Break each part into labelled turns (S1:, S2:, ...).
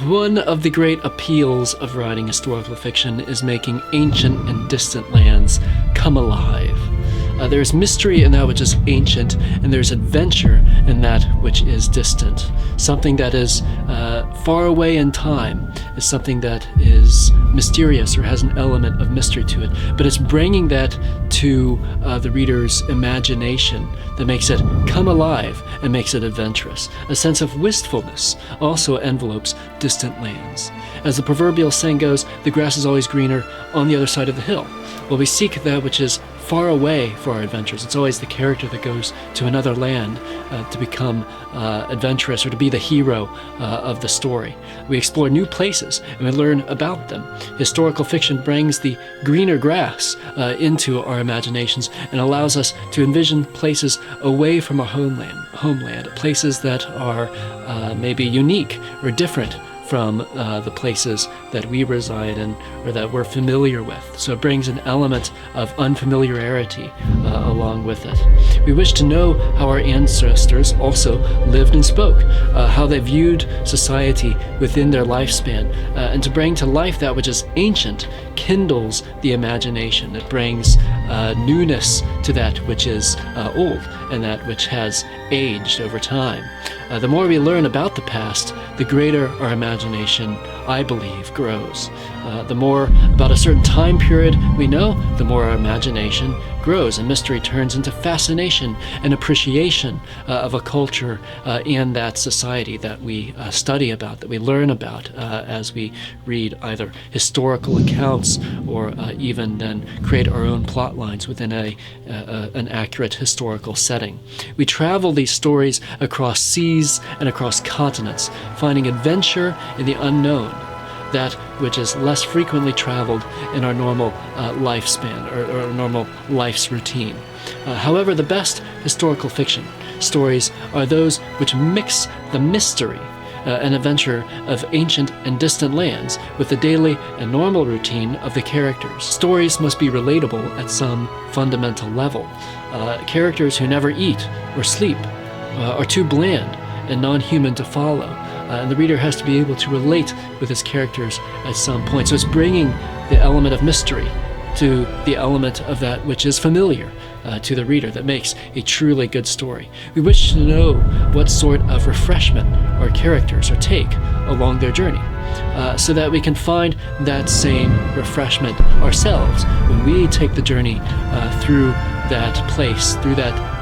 S1: One of the great appeals of writing historical fiction is making ancient and distant lands come alive. There's mystery in that which is ancient, and there's adventure in that which is distant. Something that is far away in time is something that is mysterious or has an element of mystery to it, but it's bringing that to the reader's imagination that makes it come alive and makes it adventurous. A sense of wistfulness also envelopes distant lands. As the proverbial saying goes, the grass is always greener on the other side of the hill. Well, we seek that which is far away for our adventures. It's always the character that goes to another land to become adventurous or to be the hero of the story. We explore new places and we learn about them. Historical fiction brings the greener grass into our imaginations and allows us to envision places away from our homeland, places that are maybe unique or different from the places that we reside in or that we're familiar with. So it brings an element of unfamiliarity along with it. We wish to know how our ancestors also lived and spoke, how they viewed society within their lifespan, and to bring to life that which is ancient kindles the imagination. It brings newness to that which is old and that which has aged over time. The more we learn about the past, the greater our imagination, I believe, grows. The more about a certain time period we know, the more our imagination grows, and mystery turns into fascination and appreciation of a culture and that society that we study about, that we learn about as we read either historical accounts or even then create our own plot lines within an accurate historical setting. We travel these stories across seas and across continents, finding adventure in the unknown, that which is less frequently traveled in our normal lifespan or normal life's routine. However, the best historical fiction stories are those which mix the mystery and adventure of ancient and distant lands with the daily and normal routine of the characters. Stories must be relatable at some fundamental level. Characters who never eat or sleep are too bland and non-human to follow. And the reader has to be able to relate with his characters at some point. So it's bringing the element of mystery to the element of that which is familiar to the reader that makes a truly good story. We wish to know what sort of refreshment our characters take along their journey so that we can find that same refreshment ourselves when we take the journey through that place, through that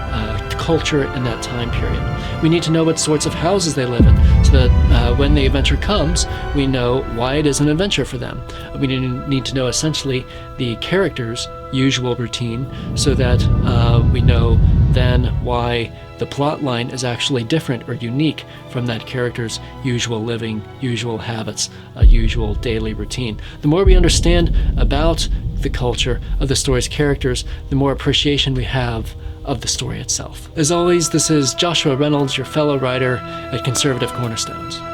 S1: culture in that time period. We need to know what sorts of houses they live in so that when the adventure comes, we know why it is an adventure for them. We need to know essentially the character's usual routine so that we know then why the plot line is actually different or unique from that character's usual living, usual habits, usual daily routine. The more we understand about the culture of the story's characters, the more appreciation we have of the story itself. As always, this is Joshua Reynolds, your fellow writer at Conservative Cornerstones.